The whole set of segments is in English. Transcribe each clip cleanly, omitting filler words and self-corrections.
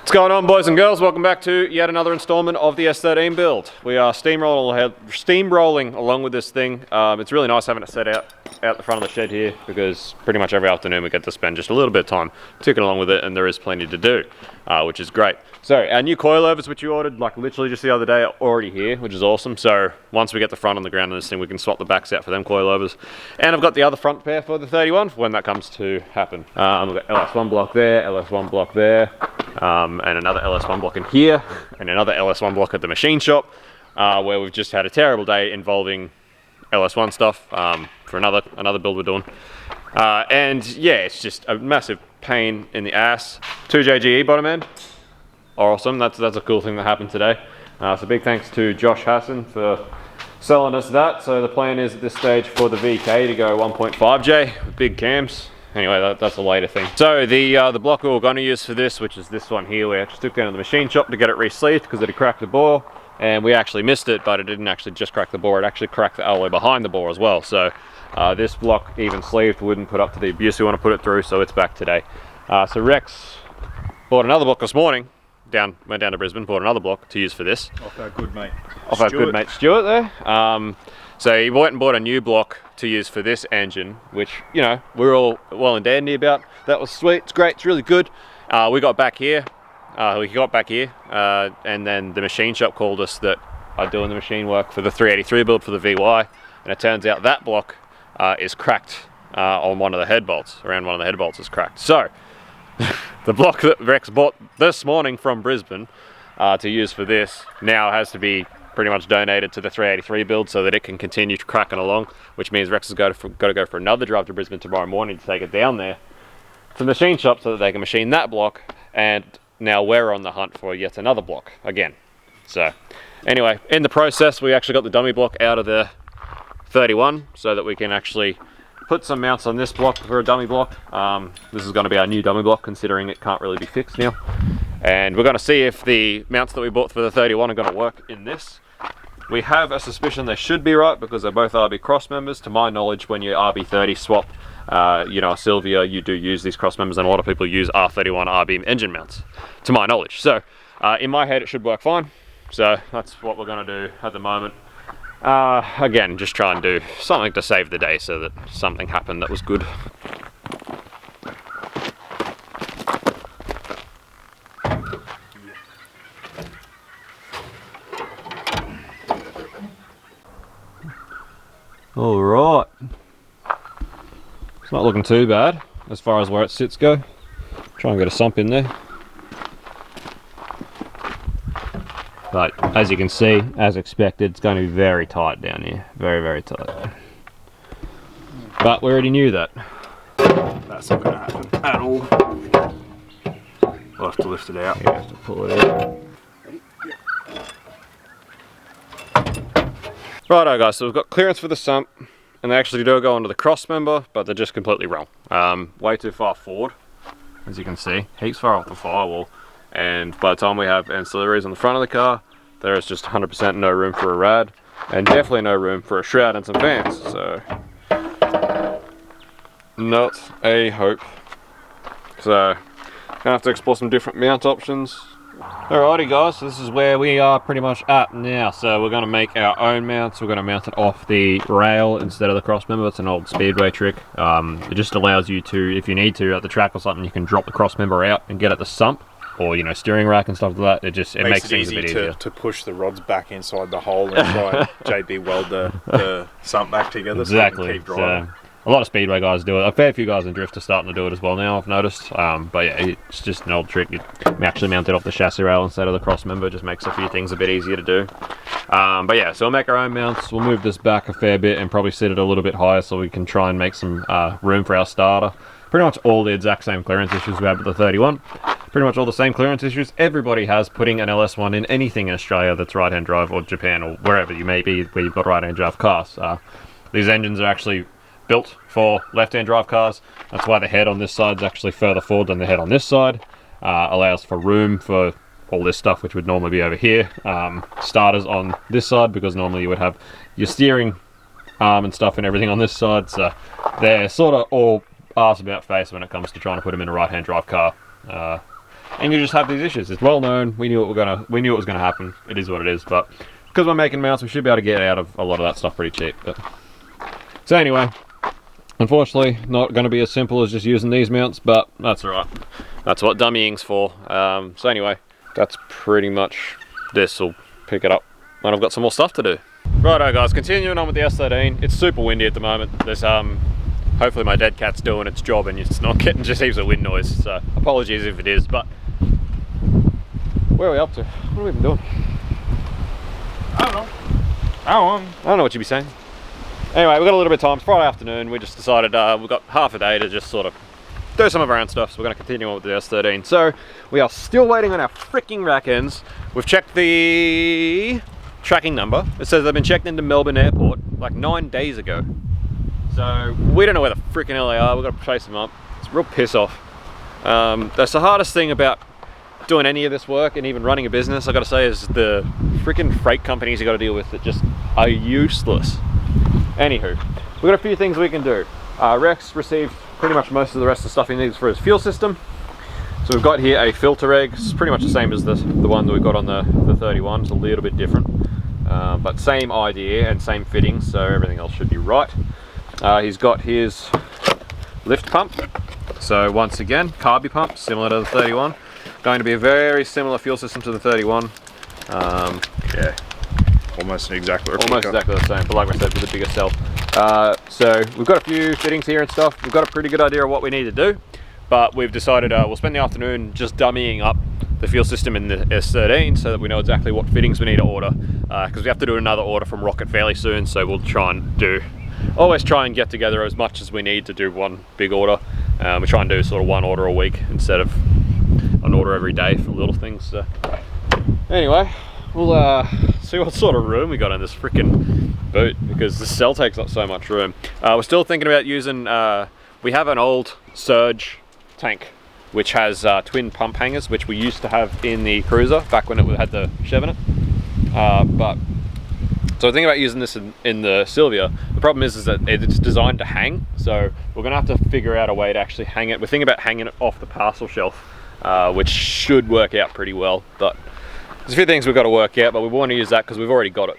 What's going on, boys and girls? Welcome back to yet another installment of the S13 build. We are steamrolling along with this thing. It's really nice having it set out the front of the shed here, because pretty much every afternoon we get to spend just a little bit of time ticking along with it, and there is plenty to do, which is great. So our new coilovers, which you ordered like literally just the other day, are already here, which is awesome. So once we get the front on the ground on this thing, we can swap the backs out for them coilovers. And I've got the other front pair for the 31 when that comes to happen. I've got LS1 block there, LS1 block there, and another LS1 block in here, and another LS1 block at the machine shop, where we've just had a terrible day involving LS1 stuff for another build we're doing. And yeah, it's just a massive pain in the ass. 2 JGE bottom end. Awesome, that's a cool thing that happened today. So big thanks to Josh Hassan for selling us that. So the plan is at this stage for the VK to go 1.5J with big cams. Anyway, that's a later thing. So the block we were going to use for this, which is this one here, we actually took down to the machine shop to get it re-sleeved because it had cracked the bore, and we actually missed it, but it didn't actually just crack the bore, it actually cracked the alloy behind the bore as well. So this block, even sleeved, wouldn't put up to the abuse we want to put it through, so it's back today. So Rex bought another block this morning. Went down to Brisbane, bought another block to use for this. Off our good mate Stuart there. So he went and bought a new block to use for this engine, which, you know, we're all well and dandy about. That was sweet, it's great, it's really good. We got back here, and then the machine shop called us that are doing the machine work for the 383 build for the VY, and it turns out that block is cracked on one of the head bolts. Around one of the head bolts is cracked. So the block that Rex bought this morning from Brisbane to use for this now has to be pretty much donated to the 383 build so that it can continue cracking along, which means Rex has got to go for another drive to Brisbane tomorrow morning to take it down there to the machine shop so that they can machine that block, and now we're on the hunt for yet another block again. So anyway, in the process we actually got the dummy block out of the 31 so that we can actually put some mounts on this block for a dummy block. This is going to be our new dummy block, considering it can't really be fixed now. And we're going to see if the mounts that we bought for the 31 are going to work in this. We have a suspicion they should be right, because they're both RB cross members. To my knowledge, when you RB30 swap, you know, a Sylvia, you do use these cross members, and a lot of people use R31 RB engine mounts, to my knowledge. So in my head it should work fine. So that's what we're going to do at the moment. Again, just try and do something to save the day so that something happened that was good. All right, it's not looking too bad as far as where it sits go. Try and get a sump in there. But as you can see, as expected, it's going to be very tight down here. Very, very tight. But we already knew that. That's not going to happen at all. We'll have to lift it out. You have to pull it out. Righto guys, so we've got clearance for the sump, and they actually do go onto the cross member, but they're just completely wrong. Way too far forward, as you can see. Heaps far off the firewall. And by the time we have ancillaries on the front of the car, there is just 100% no room for a rad, and definitely no room for a shroud and some fans. So not a hope. So gonna have to explore some different mount options. Alrighty guys, so this is where we are pretty much at now. So we're going to make our own mounts. We're going to mount it off the rail instead of the cross member. It's an old speedway trick. It just allows you to, if you need to at the track or something, you can drop the cross member out and get at the sump, or, you know, steering rack and stuff like that. It makes things a bit easier to push the rods back inside the hole and try and JB weld the sump back together. Exactly. So we can keep driving. A lot of speedway guys do it. A fair few guys in drift are starting to do it as well now, I've noticed. But yeah, it's just an old trick. You actually mount it off the chassis rail instead of the cross member. It just makes a few things a bit easier to do. But yeah, so we'll make our own mounts. We'll move this back a fair bit and probably set it a little bit higher so we can try and make some room for our starter. Pretty much all the exact same clearance issues we had with the 31. Pretty much all the same clearance issues everybody has putting an LS1 in anything in Australia that's right-hand drive, or Japan, or wherever you may be where you've got right-hand drive cars. These engines are actually built for left-hand drive cars. That's why the head on this side is actually further forward than the head on this side. Allows for room for all this stuff which would normally be over here. Starters on this side, because normally you would have your steering arm and stuff and everything on this side. So they're sort of all arse about face when it comes to trying to put them in a right-hand drive car. and you just have these issues. It's well known. We knew it was gonna happen. It is what it is. But because we're making mounts, we should be able to get out of a lot of that stuff pretty cheap. But so anyway, unfortunately, not going to be as simple as just using these mounts, but that's all right. That's what dummying's for. So anyway, that's pretty much this. Will pick it up when I've got some more stuff to do. Righto guys, continuing on with the S13. It's super windy at the moment. There's hopefully my dead cat's doing its job and it's not getting just heaps of wind noise. So apologies if it is, but where are we up to? What have we been doing? I don't know. I don't know what you'd be saying. Anyway, we've got a little bit of time. It's Friday afternoon. We just decided we've got half a day to just sort of do some of our own stuff. So we're going to continue on with the S13. So we are still waiting on our freaking rack ends. We've checked the tracking number. It says they've been checked into Melbourne Airport like 9 days ago. So we don't know where the freaking hell they are. We've got to chase them up. It's a real piss off. That's the hardest thing about doing any of this work and even running a business, I gotta say, is the freaking freight companies you gotta deal with that just are useless. Anywho, we've got a few things we can do. Rex received pretty much most of the rest of the stuff he needs for his fuel system. So we've got here a filter egg. It's pretty much the same as the one that we got on the 31. It's a little bit different, but same idea and same fittings, so everything else should be right. He's got his lift pump. So once again, carby pump, similar to the 31. Going to be a very similar fuel system to the 31. Yeah, almost exactly the same, but like I said, with a bigger cell. So we've got a few fittings here and stuff. We've got a pretty good idea of what we need to do, but we've decided we'll spend the afternoon just dummying up the fuel system in the S13 so that we know exactly what fittings we need to order, because we have to do another order from Rocket fairly soon, so we'll always try and get together as much as we need to do one big order. We try and do sort of one order a week instead of an order every day for little things. So anyway, we'll see what sort of room we got in this freaking boot, because the cell takes up so much room. We're still thinking about using, we have an old Surge tank which has twin pump hangers, which we used to have in the Cruiser back when it had the Chev in it. So I think about using this in the Sylvia. The problem is that it's designed to hang, so we're gonna have to figure out a way to actually hang it. We're thinking about hanging it off the parcel shelf, which should work out pretty well, but there's a few things we've got to work out, but we want to use that because we've already got it.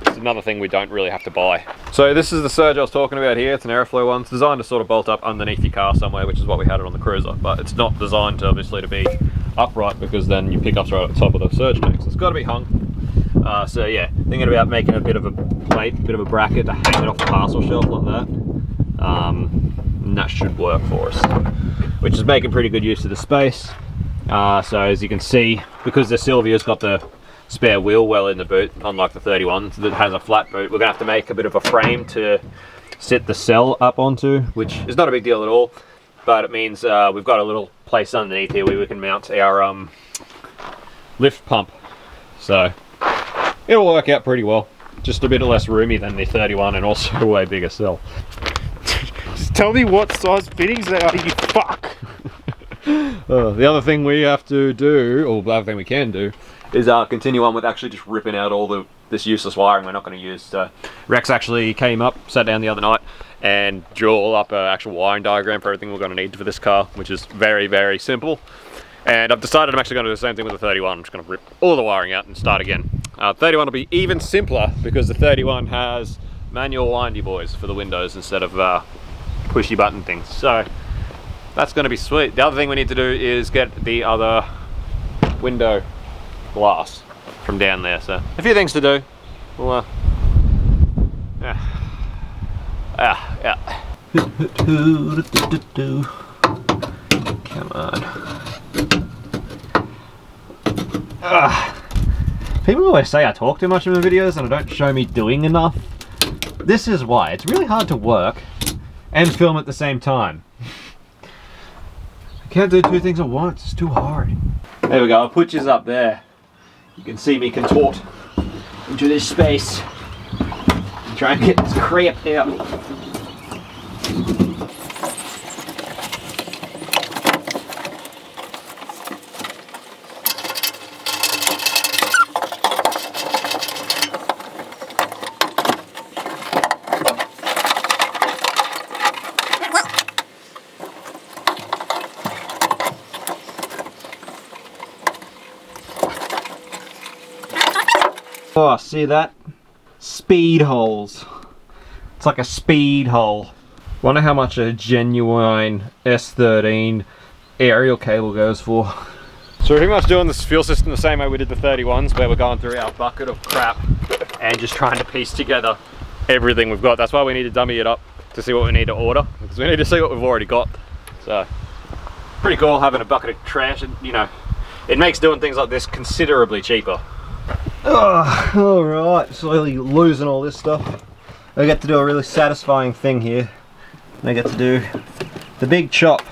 It's another thing we don't really have to buy. So this is the Surge I was talking about here. It's an Aeroflow one. It's designed to sort of bolt up underneath your car somewhere, which is what we had it on the Cruiser, but it's not designed to obviously to be upright, because then your pickup's right at the top of the Surge tank, so it's got to be hung. So yeah, thinking about making a bit of a plate, a bit of a bracket to hang it off the parcel shelf like that. And that should work for us, which is making pretty good use of the space. So as you can see, because the Sylvia's got the spare wheel well in the boot, unlike the 31 that has a flat boot, we're gonna have to make a bit of a frame to sit the cell up onto, which is not a big deal at all, but it means we've got a little place underneath here where we can mount our lift pump. So it'll work out pretty well. Just a bit less roomy than the 31 and also a way bigger cell. Just tell me what size fittings they are, you fuck! The other thing we have to do, or the other thing we can do, is continue on with actually just ripping out all this useless wiring we're not going to use. So Rex actually came up, sat down the other night, and drew up an actual wiring diagram for everything we're going to need for this car, which is very, very simple. And I've decided I'm actually going to do the same thing with the 31. I'm just going to rip all the wiring out and start again. 31 will be even simpler because the 31 has manual windy boys for the windows instead of pushy button things. So that's going to be sweet. The other thing we need to do is get the other window glass from down there. So a few things to do. We'll, yeah. Come on. People always say I talk too much in the videos and I don't show me doing enough. This is why. It's really hard to work and film at the same time. I can't do two things at once. It's too hard. There we go. I'll put yours up there. You can see me contort into this space and try and get this crap out. Oh, see that? Speed holes. It's like a speed hole. Wonder how much a genuine S13 aerial cable goes for. So we're pretty much doing this fuel system the same way we did the 31s, where we're going through our bucket of crap and just trying to piece together everything we've got. That's why we need to dummy it up to see what we need to order, because we need to see what we've already got. So pretty cool having a bucket of trash, and you know, it makes doing things like this considerably cheaper. Oh, all right, slowly losing all this stuff. I get to do a really satisfying thing here. I get to do the big chop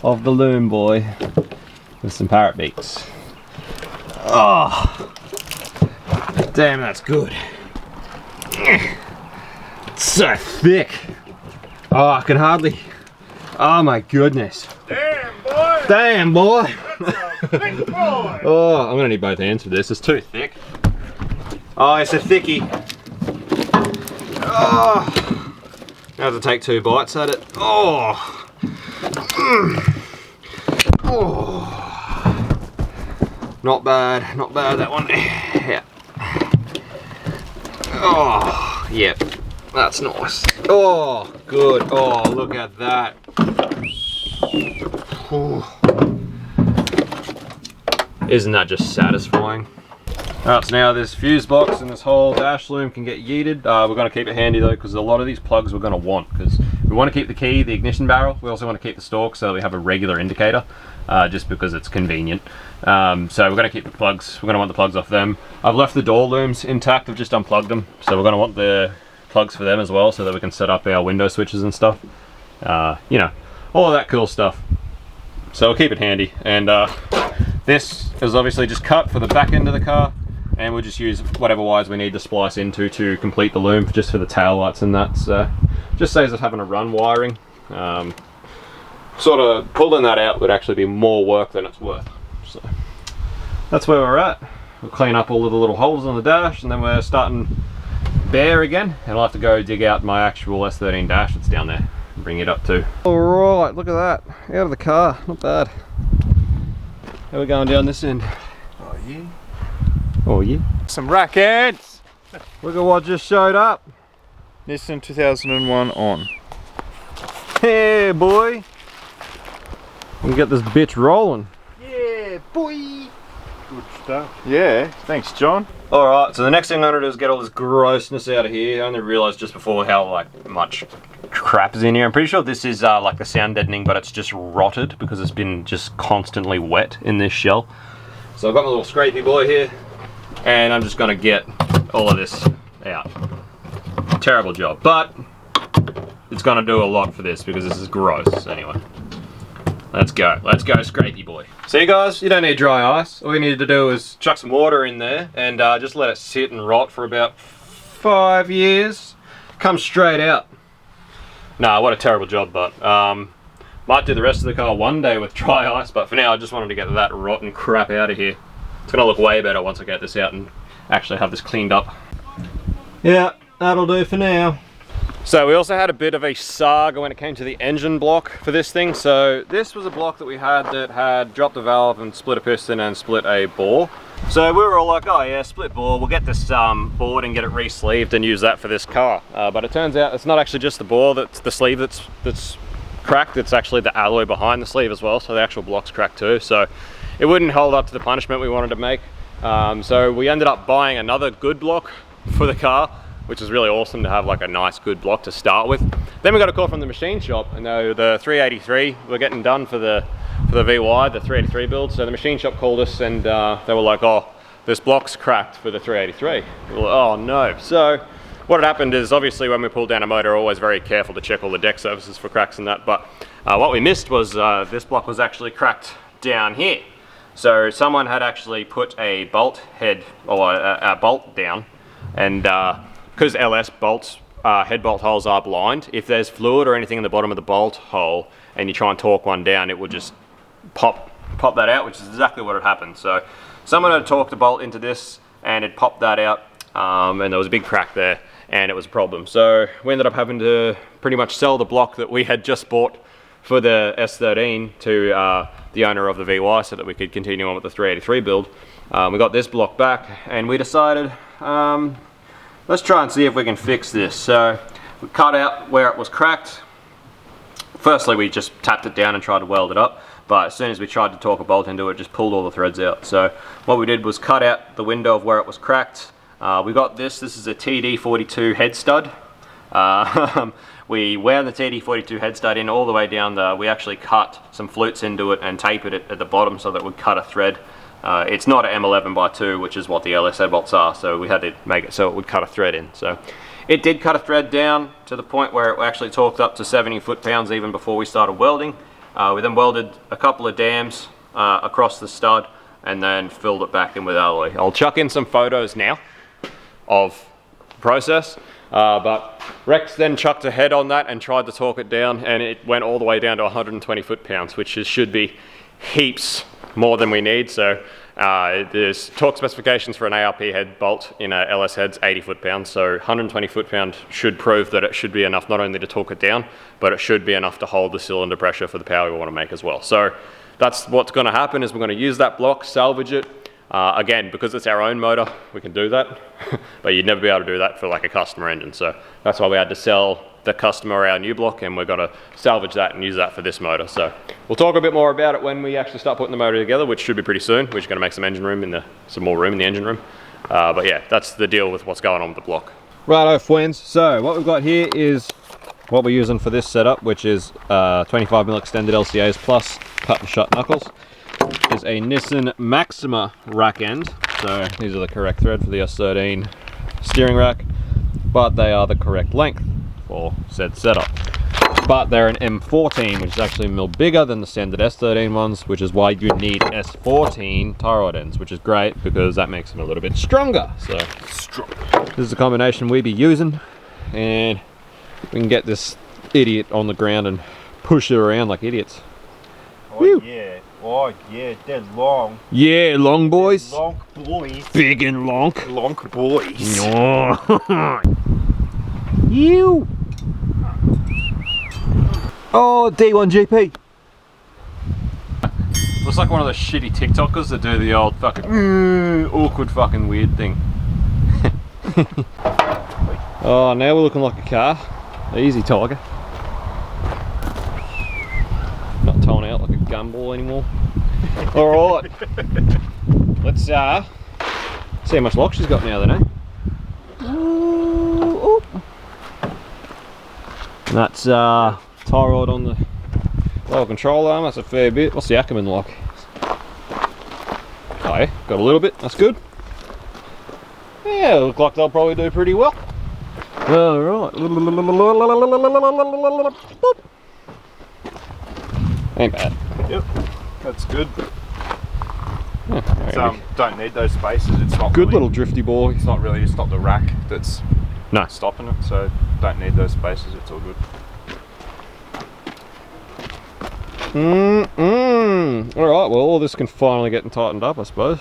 of the loom boy with some parrot beaks. Oh, damn, that's good. It's so thick. Oh, I can hardly. Oh my goodness. Damn, boy! Damn, boy! That's a big boy! Oh, I'm gonna need both hands for this. It's too thick. Oh, it's a thickie. Oh, I have to take 2 bites at it. Oh, oh, not bad, not bad. That one. Yeah. Oh, yep. That's nice. Oh, good. Oh, look at that. Ooh. Isn't that just satisfying? Alright, so now this fuse box and this whole dash loom can get yeeted. We're going to keep it handy though, because a lot of these plugs we're going to want, because we want to keep the key, the ignition barrel. We also want to keep the stalk so that we have a regular indicator, just because it's convenient. So we're going to keep the plugs. We're going to want the plugs off them. I've left the door looms intact. I've just unplugged them. So we're going to want the plugs for them as well, so that we can set up our window switches and stuff. You know, all of that cool stuff. So we'll keep it handy. And this is obviously just cut for the back end of the car, and we'll just use whatever wires we need to splice into to complete the loom, just for the tail lights and that. So just saves us having to run wiring. Sort of pulling that out would actually be more work than it's worth. So that's where we're at. We'll clean up all of the little holes on the dash, and then we're starting bare again, and I'll have to go dig out my actual S13 dash that's down there and bring it up too. Alright, look at that. Out of the car, not bad. How are we going down this end? Oh yeah. Oh yeah. Some rackets! Look at what just showed up. Nissan 2001 on. Hey boy. We can get this bitch rolling. Yeah, boy! Good stuff. Yeah, thanks John. Alright, so the next thing I'm gonna do is get all this grossness out of here. I only realised just before how like much crap is in here. I'm pretty sure this is like the sound deadening, but it's just rotted because it's been just constantly wet in this shell. So I've got my little scrapey boy here, and I'm just gonna get all of this out. Terrible job, but it's gonna do a lot for this because this is gross anyway. Let's go scrapey boy. See guys, you don't need dry ice. All you need to do is chuck some water in there and just let it sit and rot for about 5 years. Comes straight out. Nah, what a terrible job, but might do the rest of the car one day with dry ice, but for now I just wanted to get that rotten crap out of here. It's gonna look way better once I get this out and actually have this cleaned up. Yeah, that'll do for now. So we also had a bit of a saga when it came to the engine block for this thing. So this was a block that we had that had dropped a valve and split a piston and split a bore. So we were all like, oh yeah, split bore, we'll get this board and get it re-sleeved and use that for this car. But it turns out it's not actually just the bore, that's the sleeve that's cracked, it's actually the alloy behind the sleeve as well, so the actual block's cracked too. So it wouldn't hold up to the punishment we wanted to make. So we ended up buying another good block for the car, which is really awesome to have like a nice good block to start with. Then we got a call from the machine shop, and the 383 we're getting done for the VY, the 383 build. So the machine shop called us and they were like, oh, this block's cracked for the 383. We were like, oh no. So what had happened is, obviously when we pull down a motor, we're always very careful to check all the deck surfaces for cracks and that, but what we missed was this block was actually cracked down here. So someone had actually put a bolt head, or a bolt down, and because LS bolts, head bolt holes are blind, if there's fluid or anything in the bottom of the bolt hole and you try and torque one down, it will just pop that out, which is exactly what had happened. So someone had torqued a bolt into this and it popped that out, and there was a big crack there and it was a problem. So we ended up having to pretty much sell the block that we had just bought for the S13 to the owner of the VY so that we could continue on with the 383 build. We got this block back and we decided, let's try and see if we can fix this. So we cut out where it was cracked. Firstly, we just tapped it down and tried to weld it up, but as soon as we tried to torque a bolt into it, it just pulled all the threads out. So what we did was cut out the window of where it was cracked. We got this is a TD42 head stud. We wound the TD42 head stud in all the way down there. We actually cut some flutes into it and tapered it at the bottom so that it would cut a thread. It's not an M11x2, which is what the LS head bolts are, so we had to make it so it would cut a thread in. So it did cut a thread down to the point where it actually torqued up to 70 foot-pounds even before we started welding. We then welded a couple of dams across the stud and then filled it back in with alloy. I'll chuck in some photos now of the process, but Rex then chucked a head on that and tried to torque it down, and it went all the way down to 120 foot-pounds, which should be heaps more than we need. So there's torque specifications for an ARP head bolt in a LS head's 80 foot-pounds, so 120 foot-pound should prove that it should be enough not only to torque it down, but it should be enough to hold the cylinder pressure for the power we want to make as well. So that's what's going to happen, is we're going to use that block, salvage it. Again, because it's our own motor, we can do that, but you'd never be able to do that for like a customer engine. So that's why we had to sell the customer our new block, and we're going to salvage that and use that for this motor. So we'll talk a bit more about it when we actually start putting the motor together, which should be pretty soon. We're just going to make some engine room some more room in the engine room. But yeah, that's the deal with what's going on with the block. Righto, friends. So what we've got here is what we're using for this setup, which is 25mm extended LCAs plus cut and shut knuckles. Is a Nissan Maxima rack end. So these are the correct thread for the S13 steering rack, but they are the correct length for said setup. But they're an M14, which is actually a mil bigger than the standard S13 ones, which is why you need S14 tie rod ends, which is great because that makes them a little bit stronger. So this is the combination we be using, and we can get this idiot on the ground and push it around like idiots. Oh, whew. yeah. Oh yeah, they're long. Yeah, long boys. Long boys. Big and long. Long boys. No. You. Oh, D1 GP. Looks like one of those shitty TikTokers that do the old fucking awkward fucking weird thing. Oh, now we're looking like a car. Easy, Tiger. Not towing out like a gumball anymore. All right, let's see how much lock she's got now then, eh? Ooh. And that's tie rod on the lower control arm. That's a fair bit. What's the Ackerman lock? Oh yeah, got a little bit. That's good. Yeah, look like they'll probably do pretty well. All right. Ain't bad. Yep, that's good. Yeah, Don't need those spaces. It's not good really, little drifty boy. It's not really. It's not the rack that's No. stopping it. So don't need those spaces. It's all good. All right. Well, all this can finally get tightened up, I suppose.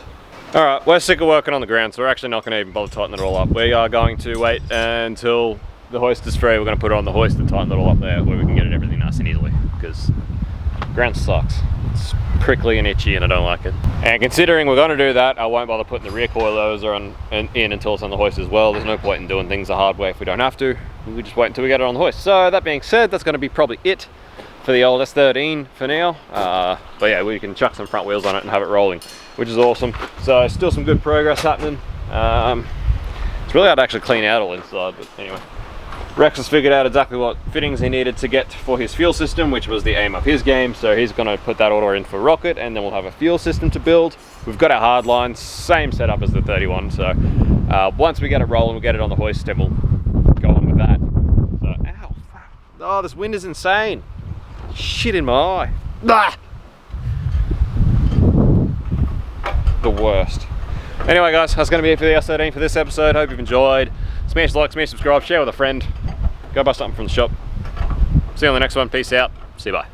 All right, we're sick of working on the ground, so we're actually not going to even bother tightening it all up. We are going to wait until the hoist is free. We're going to put it on the hoist and tighten it all up there where we can get it everything nice and easily, because ground sucks. It's prickly and itchy and I don't like it. And considering we're going to do that, I won't bother putting the rear coilover in until it's on the hoist as well. There's no point in doing things the hard way if we don't have to. We just wait until we get it on the hoist. So that being said, that's going to be probably it for the old S13 for now. But yeah, we can chuck some front wheels on it and have it rolling, which is awesome. So still some good progress happening. It's really hard to actually clean out all inside, but anyway. Rex has figured out exactly what fittings he needed to get for his fuel system, which was the aim of his game. So he's going to put that order in for rocket, and then we'll have a fuel system to build. We've got our hard lines, same setup as the 31. So once we get it rolling, we'll get it on the hoist and we'll go on with that. So, ow, fuck. Oh, this wind is insane. Shit in my eye. Ah! The worst. Anyway guys, that's going to be it for the S13 for this episode. Hope you've enjoyed. Smash like, smash subscribe, share with a friend. Go buy something from the shop. See you on the next one. Peace out. See you, bye.